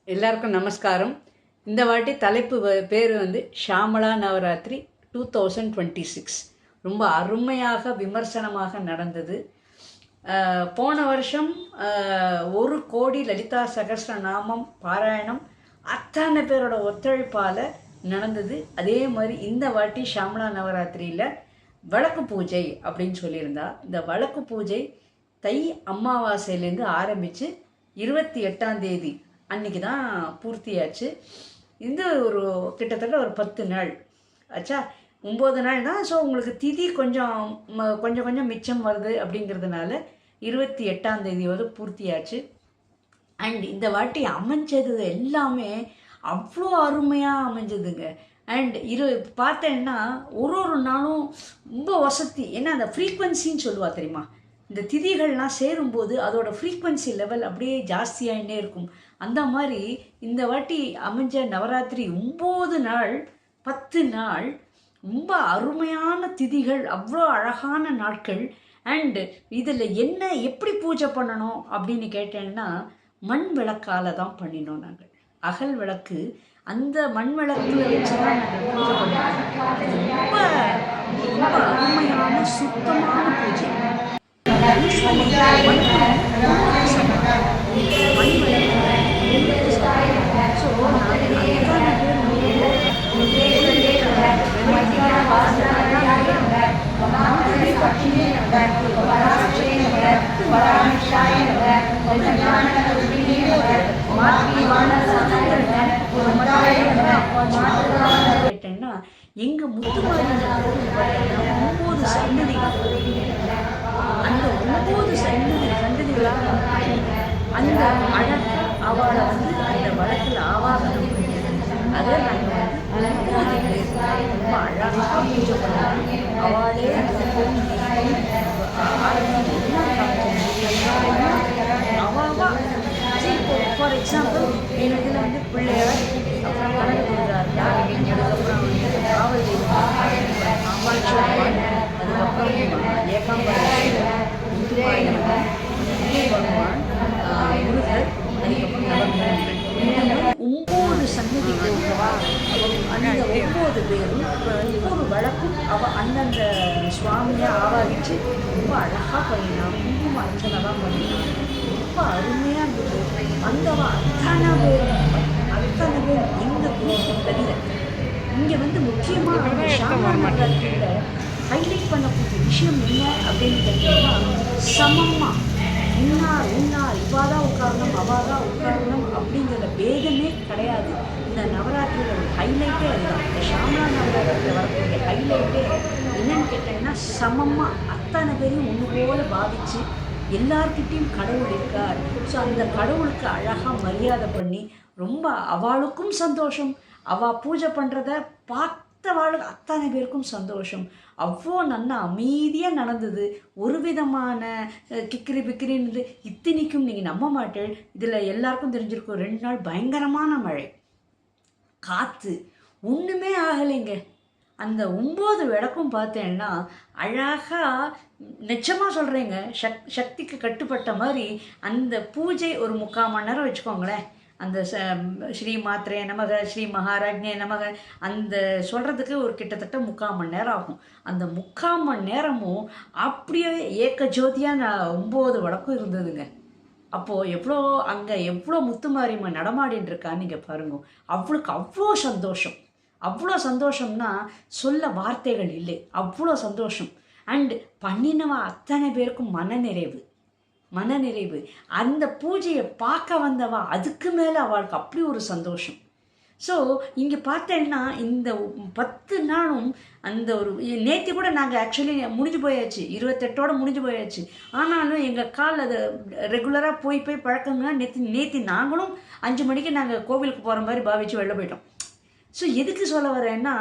எல்லாருக்கும் நமஸ்காரம். இந்த வாட்டி தலைப்பு பேர் வந்து ஷாமளா நவராத்திரி 2026. ரொம்ப அருமையாக விமர்சனமாக நடந்தது. போன வருஷம் 1,00,00,000 லலிதா சகஸ்ரநாமம் பாராயணம் அத்தனை பேரோட ஒத்துழைப்பால் நடந்தது. அதே மாதிரி இந்த வாட்டி ஷாமளா நவராத்திரியில் வழக்கு பூஜை அப்படின்னு சொல்லியிருந்தா. இந்த வழக்கு பூஜை தை அமாவாசையிலேருந்து ஆரம்பித்து 28ஆம் தேதி அன்றைக்கி தான் பூர்த்தியாச்சு. இந்த ஒரு கிட்டத்தட்ட ஒரு 10 நாள் ஆச்சா. 9 நாள் தான். ஸோ உங்களுக்கு திதி கொஞ்சம் கொஞ்சம் மிச்சம் வருது அப்படிங்கிறதுனால 28ஆம் தேதியோடு பூர்த்தியாச்சு. அண்ட் இந்த வாட்டி அமைஞ்சது எல்லாமே அவ்வளோ அருமையாக அமைஞ்சதுங்க. அண்ட் பார்த்தேன்னா ஒரு நாளும் ரொம்ப வசதி. ஏன்னா அந்த ஃப்ரீக்வன்சின்னு சொல்லுவா தெரியுமா, இந்த திதிகள்லாம் சேரும்போது அதோட ஃப்ரீக்வன்சி லெவல் அப்படியே ஜாஸ்தியாகிட்டே இருக்கும். அந்த மாதிரி இந்த வாட்டி அமைஞ்ச நவராத்திரி 9 நாள் 10 நாள் ரொம்ப அருமையான திதிகள், அவ்வளோ அழகான நாட்கள். அண்டு இதில் என்ன எப்படி பூஜை பண்ணணும் அப்படின்னு கேட்டேன்னா, மண் விளக்கால் தான் பண்ணினோம் நாங்கள். அகல் விளக்கு, அந்த மண் விளக்கில் வச்சு தான் நாங்கள் பூஜை பண்ணோம். ரொம்ப அருமையான சுத்தமான பூஜை. கேட்டேன்னா எங்க முத்துமாரி 9 சன்னதி, அந்த 9 சன்னதிகளாக அந்த அழகாக அவளை வந்து அந்த வழக்கில் ஆவாகனம் பண்ணி அதை நாங்கள் வந்து 9 பேர் ரொம்ப அழகாக பூஜை பண்ணாங்க. அவளே ஃபார் எக்ஸாம்பிள் எங்கள் இதில் வந்து பிள்ளையார், அப்புறம் கனக துர்கார், அதுக்கப்புறம் வந்து காவல் தெய்வம் அம்மாச்சாரி, அதுக்கப்புறம் ஏகாம்பரம், முத்துமாரியம்மன், பகவான், முருகர், அதுக்கப்புறம் நவகிரகங்கள். இந்த 9 சன்னதிகள் அந்த 9 பேரும் ஒவ்வொரு வழக்கும் அந்தந்த சுவாமியை ஆவாகிச்சு ரொம்ப அழகாக பண்ணினான். குங்கும அர்ச்சனை தான் பண்ணினான். ரொம்ப அருமையாக இருந்தது. வந்தவா அத்தனை பேர் எங்கள் குரூப் தவிர. இங்கே வந்து முக்கியமாக ஷாமளா நவராத்திரியில் ஹைலைட் பண்ணக்கூடிய விஷயம் என்ன அப்படின்னு கேட்டீங்கன்னா, சமமாக இன்னார் இவாதான் உட்காரணும் அவாதான் உட்காரணும் அப்படிங்கிற பேதமே கிடையாது. இந்த நவராத்திரியில் ஒரு ஹைலைட்டே அதுதான். இந்த ஷாமளா நவராத்திரியில் வரக்கூடிய ஹைலைட்டே என்னன்னு கேட்டீங்கன்னா, சமமாக அத்தனை பேரையும் ஒன்று போல பாவித்து எல்லார்கிட்டையும் கடவுள் இருக்கார். ஸோ அந்த கடவுளுக்கு அழகாக மரியாதை பண்ணி ரொம்ப அவளுக்கும் சந்தோஷம், அவள் பூஜை பண்ணுறத பார்த்தவாளுக்கு அத்தனை பேருக்கும் சந்தோஷம். அவ்வளோ நல்லா அமைதியாக நடந்தது. ஒரு விதமான கிக்கிரி பிக்கிரின்னு இத்தனைக்கும் நீங்கள் நம்ப மாட்டேன். இதில் எல்லாருக்கும் தெரிஞ்சிருக்கும், 2 நாள் பயங்கரமான மழை, காற்று, ஒன்றுமே ஆகலைங்க. அந்த 9 விளக்கும் பார்த்தேன்னா அழகாக, நிச்சயமாக சொல்கிறேங்க, சக்திக்கு கட்டுப்பட்ட மாதிரி அந்த பூஜை ஒரு 3/4 மணி நேரம் வச்சுக்கோங்களேன். அந்த ஸ்ரீ மாத்திரே நமக, ஸ்ரீ மகாராஜ்னே நமக, அந்த சொல்கிறதுக்கு ஒரு கிட்டத்தட்ட 3/4 மணி நேரம் ஆகும். அந்த 3/4 மணி நேரமும் அப்படியே ஏக்க ஜோதியாக 9 வழக்கும் இருந்ததுங்க. அப்போது எவ்வளோ முத்துமாரியம்மன் நடமாடின்னு இருக்கான்னு நீங்கள் பாருங்க. அவளுக்கு அவ்வளோ சந்தோஷம்னா சொல்ல வார்த்தைகள் இல்லை. அவ்வளோ சந்தோஷம். அண்டு பண்ணினவா அத்தனை பேருக்கும் மனநிறைவு. அந்த பூஜையை பார்க்க வந்தவா அதுக்கு மேலே அவளுக்கு அப்படி ஒரு சந்தோஷம். ஸோ இங்கே பார்த்தேன்னா இந்த 10 நாளும் அந்த ஒரு நேற்று கூட நாங்கள் ஆக்சுவலி முடிஞ்சு போயாச்சு, 28ஓடு முடிஞ்சு போயாச்சு. ஆனாலும் எங்கள் கால் அதை ரெகுலராக போய் பழக்கம்னா நேற்று நாங்களும் 5 மணிக்கு நாங்கள் கோவிலுக்கு போகிற மாதிரி பாவிச்சு வெளில போயிட்டோம். ஸோ எதுக்கு சொல்ல வரேன்னா,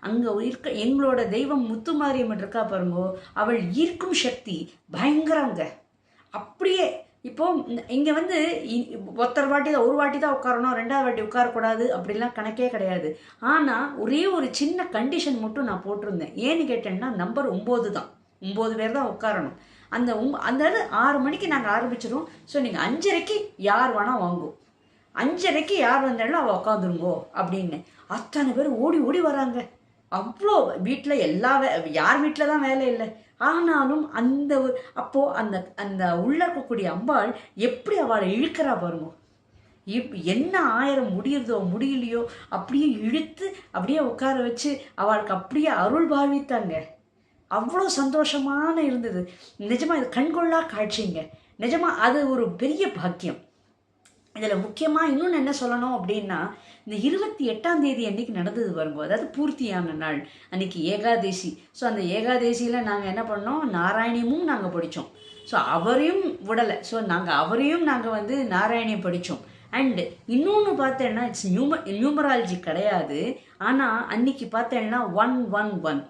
அங்கே எங்களோட தெய்வம் முத்துமாரியம்மன் இருக்கா பாருங்கோ, அவள் ஈர்க்கும் சக்தி பயங்கரங்க. அப்படியே இப்போது இங்கே வந்து ஒரு வாட்டி தான் உட்காரணும், 2வது வாட்டி உட்காரக்கூடாது அப்படிலாம் கணக்கே கிடையாது. ஆனால் ஒரே ஒரு சின்ன கண்டிஷன் மட்டும் நான் போட்டிருந்தேன். ஏன்னு கேட்டேன்னா, நம்பர் 9 தான், 9 பேர் தான் உட்காரணும். அந்த 6 மணிக்கு நாங்கள் ஆரம்பிச்சிடும். ஸோ நீங்கள் 5:30க்கு யார் வேணால் வாங்குவோம். 5:30 யார் வந்தாலும் அவள் உட்காந்துருங்கோ அப்படின்னு. அத்தனை பேர் ஓடி ஓடி வராங்க. அவ்வளோ வீட்டில் யார் வீட்டில் தான் வேலை இல்லை, ஆனாலும் அப்போது அந்த உள்ள இருக்கக்கூடிய அம்பாள் எப்படி அவளை இழுக்கிறா பாருங்க. என்ன 1000 முடியுறதோ முடியலையோ அப்படியே இழுத்து அப்படியே உட்கார வச்சு அவளுக்கு அப்படியே அருள் பாவித்தாங்க. அவ்வளோ சந்தோஷமான இருந்தது. நிஜமாக இது கண்கொள்ளா காட்சிங்க. நிஜமாக அது ஒரு பெரிய பாக்கியம். இதில் முக்கியமாக இன்னொன்று என்ன சொல்லணும் அப்படின்னா, இந்த 28ஆம் தேதி அன்றைக்கி நடந்தது வரும்போது, அதாவது பூர்த்தியான நாள் அன்றைக்கி ஏகாதேசி. ஸோ அந்த ஏகாதேசியில் நாங்கள் என்ன பண்ணோம், நாராயணியமும் நாங்கள் படித்தோம். ஸோ அவரையும் விடலை. ஸோ அவரையும் நாங்கள் நாராயணியம் படித்தோம். அண்டு இன்னொன்று பார்த்தேன்னா, இட்ஸ் நியூமராலஜி கிடையாது, ஆனால் அன்றைக்கி பார்த்தேன்னா 111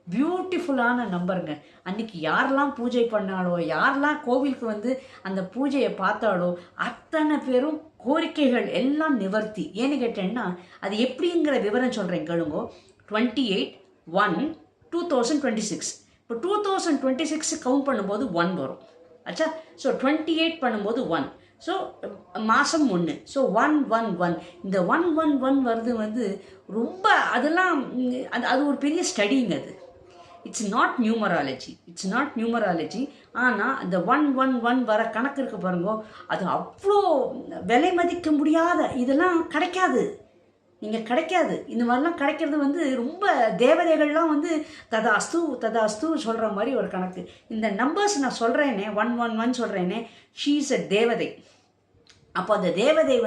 பியூட்டிஃபுல்லான நம்பருங்க. அன்றைக்கி யாரெல்லாம் பூஜை பண்ணாலோ, யாரெல்லாம் கோவிலுக்கு அந்த பூஜையை பார்த்தாலோ அத்தனை பேரும் கோரிக்கைகள் எல்லாம் நிவர்த்தி. ஏன்னு கேட்டேன்னா, அது எப்படிங்கிற விவரம் சொல்கிறேன் கேளுங்கோ. 28/1/2026. இப்போ 2026 கவுண்ட் பண்ணும்போது 1 வரும். ஆச்சா. ஸோ 28 பண்ணும்போது 1. ஸோ மாதம் 1. ஸோ 111. இந்த 111 வருது ரொம்ப அதெல்லாம் அது ஒரு பெரிய ஸ்டடிங்க. அது இட்ஸ் நாட் நியூமராலஜி. ஆனால் அந்த 111 வர கணக்கு இருக்கு பாருங்க, அது அவ்வளோ விலை மதிக்க முடியாத, இதெல்லாம் கிடைக்காது, நீங்கள் கிடைக்காது. இந்த மாதிரிலாம் கிடைக்கிறது ரொம்ப தேவதைகள்லாம் ததாஸ்து சொல்கிற மாதிரி ஒரு கணக்கு. இந்த நம்பர்ஸ் நான் சொல்கிறேனே, 111 சொல்கிறேனே, ஷீ இஸ் அ தேவதை. அப்போ அந்த தேவதை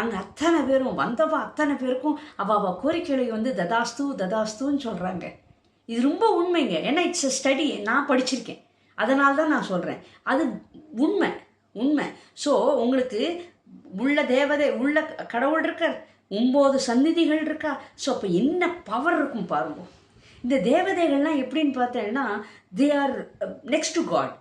அங்கே அத்தனை பேரும் அத்தனை பேருக்கும் அவள் கோரிக்கைகளை ததாஸ்துன்னு சொல்கிறாங்க. இது ரொம்ப உண்மைங்க. ஏன்னா இட்ஸ் எ ஸ்டடி. நான் படிச்சிருக்கேன், அதனால தான் நான் சொல்கிறேன். அது உண்மை. ஸோ உங்களுக்கு உள்ள தேவதை, உள்ள கடவுள் இருக்கார், 9 சந்நிதிகள் இருக்கா. ஸோ அப்போ என்ன பவர் இருக்கும் பாருங்க. இந்த தேவதைகள்லாம் எப்படின்னு பார்த்தேன்னா, they are next to God.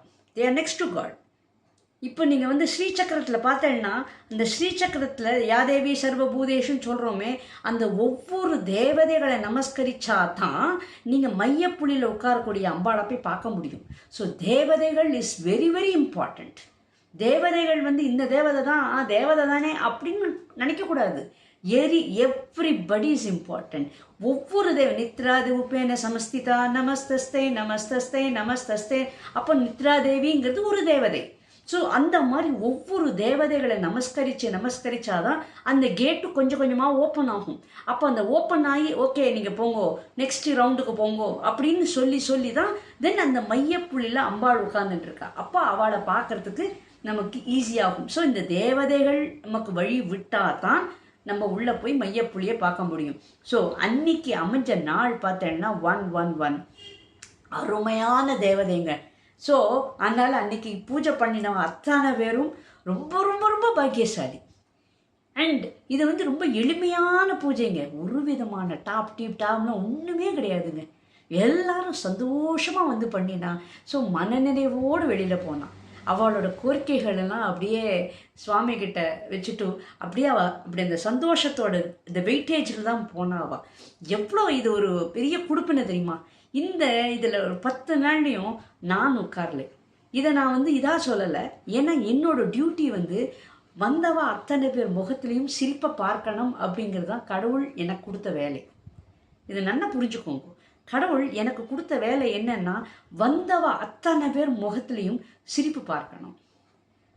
இப்போ நீங்கள் ஸ்ரீசக்கரத்தில் பார்த்தேன்னா, அந்த ஸ்ரீசக்கரத்தில் யாதேவி சர்வபூதேஷுன்னு சொல்கிறோமே, அந்த ஒவ்வொரு தேவதைகளை நமஸ்கரிச்சா தான் நீங்கள் மையப்புள்ளியில் உட்காரக்கூடிய அம்பாளை போய் பார்க்க முடியும். ஸோ தேவதைகள் இஸ் வெரி வெரி இம்பார்ட்டண்ட். தேவதைகள் இந்த தேவதை தானே அப்படின்னு நினைக்கக்கூடாது. Everybody is important. ஒவ்வொரு நித்ராதி உபேன சமஸ்திதா நமஸ்தஸ்தே. அப்போ நித்ராதேவிங்கிறது ஒரு தேவதை. ஸோ அந்த மாதிரி ஒவ்வொரு தேவதைகளை நமஸ்கரிச்சாதான் அந்த கேட்டு கொஞ்சம் கொஞ்சமாக ஓப்பன் ஆகும். அப்போ அந்த ஓப்பன் ஆகி ஓகே நீங்கள் போங்கோ, நெக்ஸ்ட் ரவுண்டுக்கு போங்கோ அப்படின்னு சொல்லி தான் தென் அந்த மையப்புள்ளியில் அம்பாள் உட்கார்ந்துட்டுருக்கா. அப்போ அவளை பார்க்கறதுக்கு நமக்கு ஈஸியாகும். ஸோ இந்த தேவதைகள் நமக்கு வழி விட்டால் தான் நம்ம உள்ளே போய் மையப்புள்ளியை பார்க்க முடியும். ஸோ அன்னைக்கு அமைஞ்ச நாள் பார்த்தேன்னா 111 அருமையான தேவதைங்க. ஸோ அதனால் அன்றைக்கி பூஜை பண்ணினவங்க அத்தனை பேரும் ரொம்ப ரொம்ப ரொம்ப பாக்கியசாலி. அண்ட் இது ரொம்ப எளிமையான பூஜைங்க. ஒரு விதமான டாப்னு ஒன்றுமே கிடையாதுங்க. எல்லாரும் சந்தோஷமாக பண்ணினா. ஸோ மனநிறைவோடு வெளியில் போனான். அவளோட கோரிக்கைகளெல்லாம் அப்படியே சுவாமி கிட்ட வச்சுட்டு அப்படியே அப்படி அந்த சந்தோஷத்தோட இந்த வெயிட்டேஜில் தான் போனாவா. எவ்வளோ இது ஒரு பெரிய கொடுப்புன்னு தெரியுமா. இதில் ஒரு 10 நாள்லையும் நான் உட்காரலை. இதை நான் இதாக சொல்லலை. ஏன்னா என்னோட டியூட்டி வந்தவா அத்தனை பேர் முகத்துலேயும் சிரிப்பை பார்க்கணும் அப்படிங்கிறது தான் கடவுள் எனக்கு கொடுத்த வேலை. இதை நல்லா புரிஞ்சுக்கோங்க. கடவுள் எனக்கு கொடுத்த வேலை என்னன்னா, வந்தவா அத்தனை பேர் முகத்துலேயும் சிரிப்பு பார்க்கணும்.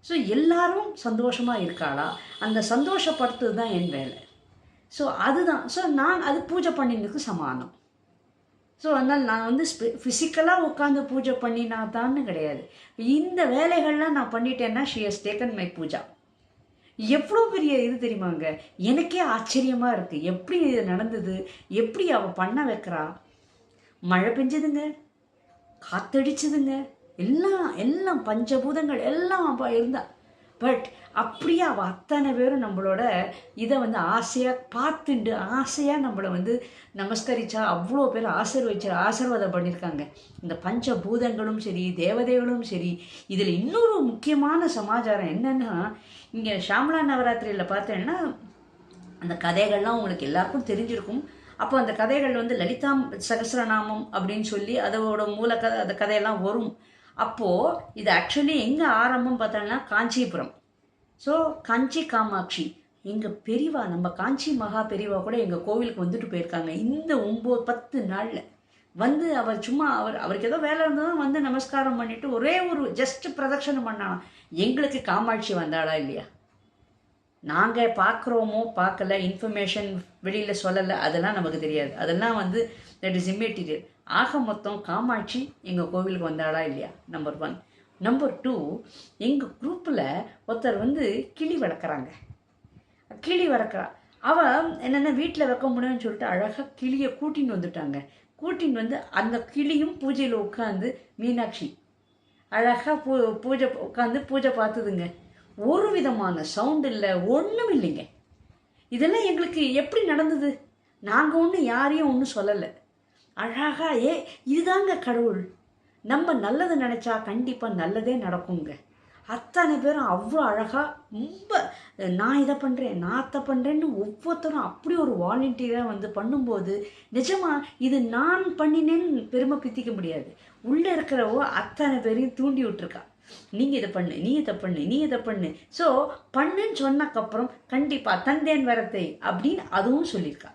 ஸோ எல்லாரும் சந்தோஷமாக இருக்காளா, அந்த சந்தோஷப்படுத்துறது தான் என் வேலை. ஸோ அதுதான். ஸோ நான் அது பூஜை பண்ணினதுக்கு சமானம். ஸோ அதனால் நான் ஃபிசிக்கலாக உட்காந்து பூஜை பண்ணினா தான்னு கிடையாது. இந்த வேலைகள்லாம் நான் பண்ணிட்டேன்னா she has taken my puja. எவ்வளோ பெரிய இது தெரியுமாங்க. எனக்கே ஆச்சரியமாக இருக்குது எப்படி இது நடந்தது, எப்படி அவள் பண்ண வைக்கிறா. மழை பெஞ்சதுங்க, காத்தடிச்சதுங்க, எல்லாம் பஞ்சபூதங்கள் எல்லாம் அப்போ இருந்தா. பட் அப்படியே அவள் அத்தனை பேரும் நம்மளோட இதை ஆசையாக பார்த்துண்டு ஆசையாக நம்மளை நமஸ்கரிச்சா. அவ்வளோ பேர் ஆசீர்வாதம் பண்ணியிருக்காங்க. இந்த பஞ்சபூதங்களும் சரி, தேவதைகளும் சரி. இதில் இன்னொரு முக்கியமான சமாச்சாரம் என்னென்னா, இங்கே ஷாமலா நவராத்திரியில் பார்த்தேன்னா அந்த கதைகள்லாம் உங்களுக்கு எல்லாருக்கும் தெரிஞ்சிருக்கும். அப்போ அந்த கதைகள் லலிதா சகஸ்ரநாமம் அப்படின்னு சொல்லி அதோட மூலக்கதை அந்த கதையெல்லாம் வரும். அப்போது இது ஆக்சுவலி எங்கே ஆரம்பம் பார்த்தோன்னா காஞ்சிபுரம். ஸோ காஞ்சி காமாட்சி. எங்கள் பெரியவா, நம்ம காஞ்சி மகா பெரியவா கூட எங்கள் கோவிலுக்கு வந்துட்டு போயிருக்காங்க. இந்த 9-10 நாளில் வந்து அவர் சும்மா அவருக்கு ஏதோ வேலை இருந்ததும் வந்து நமஸ்காரம் பண்ணிட்டு ஒரே ஒரு ஜஸ்ட் பிரதட்சணம் பண்ணாலாம். எங்களுக்கு காமாட்சி வந்தாளா இல்லையா? நாங்கள் பார்க்குறோமோ பார்க்கல, இன்ஃபர்மேஷன் வெளியில் சொல்லலை, அதெல்லாம் நமக்கு தெரியாது. அதெல்லாம் வந்து தட் இஸ் இம்மெட்டீரியல். ஆக மொத்தம் காமாட்சி எங்கள் கோவிலுக்கு வந்தாளா இல்லையா? நம்பர் 1. நம்பர் 2, எங்கள் குரூப்பில் ஒருத்தர் வந்து கிளி வளர்க்குறாங்க. கிளி வளர்க்குறா. அவள் என்னென்ன வீட்டில் வைக்க முடியும்னு சொல்லிட்டு அழகாக கிளியை கூட்டின்னு வந்துட்டாங்க. கூட்டின்னு வந்து அந்த கிளியும் பூஜையில் உட்காந்து மீனாட்சி அழகாக பூஜை உட்காந்து பூஜை பார்த்துதுங்க. ஒரு விதமான சவுண்ட் இல்லை, ஒன்றும் இல்லைங்க. இதெல்லாம் எங்களுக்கு எப்படி நடந்தது? நாங்கள் ஒன்றும் யாரையும் ஒன்றும் சொல்லலை. அழகா இதுதாங்க கடவுள். நம்ம நல்லது நினச்சா கண்டிப்பாக நல்லதே நடக்குங்க. அத்தனை பேரும் அவ்வளோ அழகாக ரொம்ப நான் இதை பண்ணுறேன், நான் அதை பண்ணுறேன்னு ஒவ்வொருத்தரும் அப்படி ஒரு வாலண்டியராக வந்து பண்ணும்போது நிஜமாக இது நான் பண்ணினேன்னு பெருமை பித்திக்க முடியாது. உள்ளே இருக்கிறவோ அத்தனை பேரையும் தூண்டி விட்டுருக்கா. நீங்கள் இதை பண்ணு, நீ இதை பண்ணு, நீ இதை பண்ணு. ஸோ பண்ணுன்னு சொன்னக்கப்புறம் கண்டிப்பாக தந்தேன் வரத்தை அப்படின்னு அதுவும் சொல்லியிருக்கா.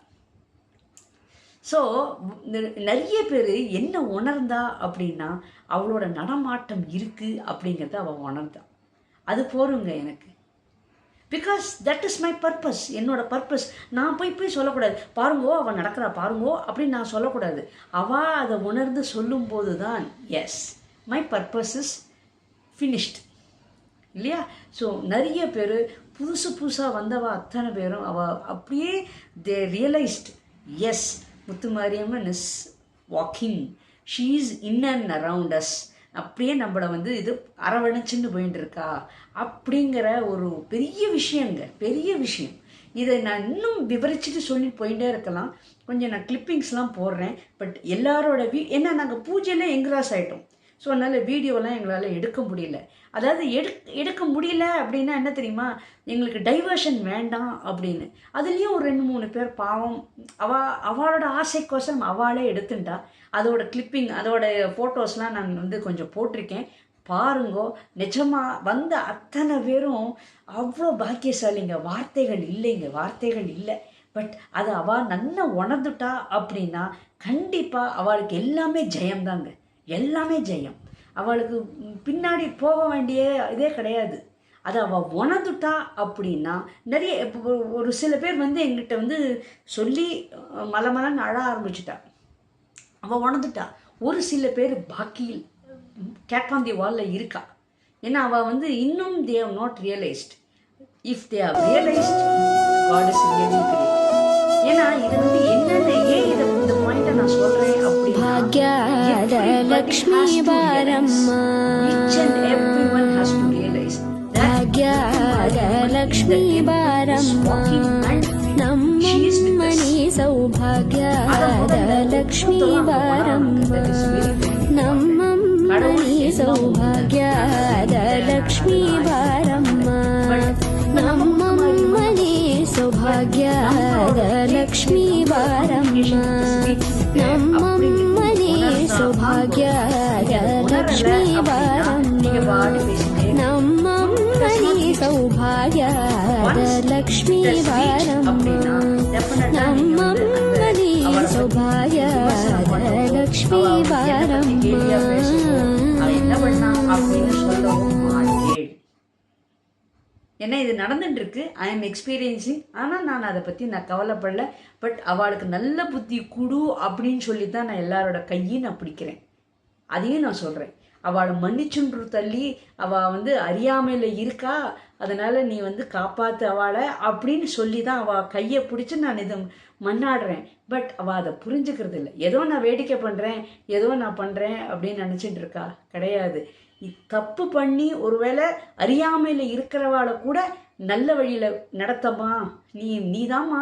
ஸோ நிறைய பேர் என்ன உணர்ந்தா அப்படின்னா அவளோட நடமாட்டம் இருக்குது அப்படிங்கிறத அவள் உணர்ந்தா. அது போருங்க எனக்கு. Because that is my purpose, என்னோட பர்பஸ். நான் போய் சொல்லக்கூடாது, பாருங்கோ அவள் நடக்கிறா பாருங்கோ அப்படின்னு நான் சொல்லக்கூடாது. அவள் அதை உணர்ந்து சொல்லும்போது தான் as my purpose is finished இல்லையா? ஸோ நிறைய பேர் புதுசாக வந்தவ அத்தனை பேரும் அவள் அப்படியே they realised as Muthumariamman is walking, she is in and around us. அப்படியே நம்மளை வந்து இது அரவணைச்சின்னு போயிட்டு இருக்கா அப்படிங்கிற ஒரு பெரிய விஷயங்க, பெரிய விஷயம். இதை நான் இன்னும் விவரிச்சுட்டு சொல்லிட்டு போயிட்டே இருக்கலாம். கொஞ்சம் நான் கிளிப்பிங்ஸ்லாம் போடுறேன். பட் எல்லாரோட ஏன்னா நாங்கள் பூஜையில் எங்கராஸ் ஆகிட்டோம். ஸோ அதனால் வீடியோலாம் எங்களால் எடுக்க முடியல. அதாவது எடுக்க முடியல அப்படின்னா என்ன தெரியுமா, எங்களுக்கு டைவர்ஷன் வேண்டாம் அப்படின்னு. அதுலேயும் ஒரு 2-3 பேர் பாவம் அவளோட ஆசைக்கோசம் அவளே எடுத்துட்டா. அதோட கிளிப்பிங், அதோட ஃபோட்டோஸ்லாம் நான் வந்து கொஞ்சம் போட்டிருக்கேன், பாருங்கோ. நிஜமாக வந்த அத்தனை பேரும் அவ்வளோ பாக்கியசாலிங்க. வார்த்தைகள் இல்லைங்க, வார்த்தைகள் இல்லை. பட் அது அவள் நல்லா உணர்ந்துட்டா அப்படின்னா கண்டிப்பாக அவளுக்கு எல்லாமே ஜெயம்தாங்க, எல்லாமே ஜெயம். அவளுக்கு பின்னாடி போக வேண்டிய இதே கிடையாது. அதை அவள் உணர்ந்துட்டா அப்படின்னா நிறைய ஒரு சில பேர் வந்து எங்கிட்ட வந்து சொல்லி மலமலன்னு அழ ஆரம்பிச்சுட்டா. அவள் உணர்ந்துட்டா. ஒரு சில பேர் பாக்கியில் கேட்பாந்தி வாலில் இருக்கா. ஏன்னா அவள் வந்து இன்னும் they have not realised. If they have realised God is really great. ஏன்னா இது வந்து என்னென்ன ஏன் இதை இந்த பாயிண்ட்டை நான் சொல்கிறேன் அப்படின்னா லக்ஷ்மி பாரம்மா லக்ஷ்மி பாரம்மா நம்மணி சௌபாಗ್ಯದ ಲಕ್ಷ್ಮೀ ಬಾರಮ್ಮ ನಮ್ಮಮ್ಮನಿ ಸೌಭಾಗ್ಯದ ಲಕ್ಷ್ಮೀ ಬಾರಮ್ಮ ನಮ್ಮಮ್ಮನಿ ಸೌಭಾಗ್ಯದ ಲಕ್ಷ್ಮೀ ಬಾರಮ್ಮ ನಮ್ಮಮ್ಮನಿ ಸೌಭಾಗ್ಯದ ಲಕ್ಷ್ಮೀ ಬಾರಮ್ಮ ನಮ್ಮಮ್ಮನಿ ಸೌಭಾಗ್ಯದ ಲಕ್ಷ್ಮೀ ಬಾರಮ್ಮ ನಮ್ಮಮ್ಮನಿ ಸೌಭಾಗ್ಯದ ಲಕ್ಷ್ಮೀ ಬಾರಮ್ಮ. ஏன்னா இது நடந்துட்டு இருக்கு, ஐ எம் எக்ஸ்பீரியன்ஸிங். ஆனால் நான் அதை பற்றி நான் கவலைப்படல. பட் அவளுக்கு நல்ல புத்தி கொடு அப்படின்னு சொல்லி தான் நான் எல்லாரோட கையும் நான் பிடிக்கிறேன். அதையும் நான் சொல்கிறேன். அவளை மன்னிச்சுன்று தள்ளி அவள் வந்து அறியாமையில் இருக்கா, அதனால் நீ வந்து காப்பாற்று அவளை அப்படின்னு சொல்லி தான் அவள் கையை பிடிச்சி நான் இதை மன்னாடுறேன். பட் அவள் அதை புரிஞ்சுக்கிறது இல்லை. ஏதோ நான் வேடிக்கை பண்ணுறேன், ஏதோ நான் பண்ணுறேன் அப்படின்னு நினச்சிட்டு இருக்கா. கிடையாது. தப்பு பண்ணி ஒருவேளை அறியாமையில் இருக்கிறவாளை கூட நல்ல வழியில் நடத்தம்மா, நீதாம்மா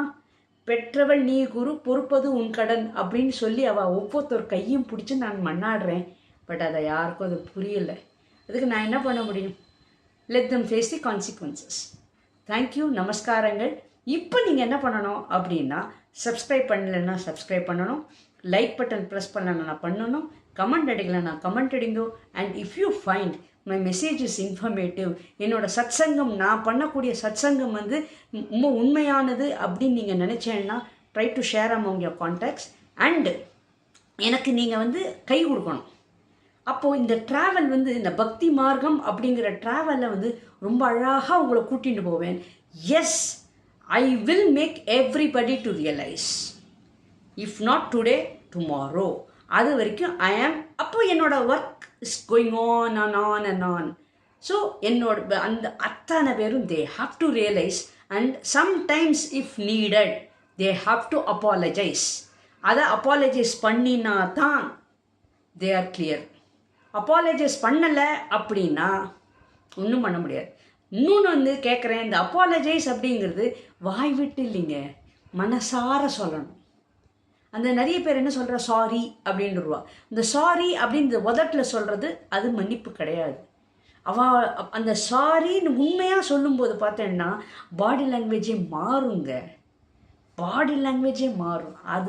பெற்றவள், நீ குரு, பொறுப்பது உன் கடன் அப்படின்னு சொல்லி அவள் ஒவ்வொருத்தர் கையும் பிடிச்சி நான் மன்னாடுறேன். பட் அதை யாருக்கும் அது புரியலை. அதுக்கு நான் என்ன பண்ண முடியும்? Let them face the consequences. Thank you, நமஸ்காரங்கள். இப்போ நீங்கள் என்ன பண்ணணும் அப்படின்னா, சப்ஸ்கிரைப் பண்ணலைன்னா சப்ஸ்கிரைப் பண்ணணும், லைக் பட்டன் ப்ரெஸ் பண்ணலைன்னா பண்ணணும், கமெண்ட் அடிக்கலைன்னா கமெண்ட் அடிங்கோ. And if you find my message is informative, என்னோடய சத்சங்கம், நான் பண்ணக்கூடிய சத்சங்கம் வந்து ரொம்ப உண்மையானது அப்படின்னு நீங்கள் நினச்சேன்னா try to share among your contacts. And எனக்கு நீங்கள் வந்து கை கொடுக்கணும். அப்போது இந்த ட்ராவல் வந்து இந்த பக்தி மார்க்கம் அப்படிங்கிற ட்ராவலில் வந்து ரொம்ப அழகாக உங்களை கூட்டிகிட்டு போவேன். Yes, I will make everybody to realise, if not today tomorrow. அது வரைக்கும் ஐ ஆம், அப்போ என்னோடய work is going on and on and on. So என்னோட அந்த அத்தனை பேரும் they have to realise and sometimes if needed they have to apologise. அதை apologise பண்ணினா தான் தே ஆர் கிளியர். அப்பாலஜைஸ் பண்ணலை அப்படின்னா ஒன்றும் பண்ண முடியாது. இன்னொன்று வந்து கேட்குறேன், இந்த அப்பாலஜைஸ் அப்படிங்கிறது வாய் விட்டு இல்லைங்க, மனசார சொல்லணும். அந்த நிறைய பேர் என்ன சொல்கிற சாரி அப்படின்ட்டுருவா. இந்த சாரி அப்படின்னு உதட்டில் சொல்கிறது அது மன்னிப்பு கிடையாது. அந்த சாரின்னு உண்மையாக சொல்லும்போது பார்த்தேன்னா பாடி லாங்குவேஜே மாறுங்க, பாடி லாங்குவேஜே மாறும். அது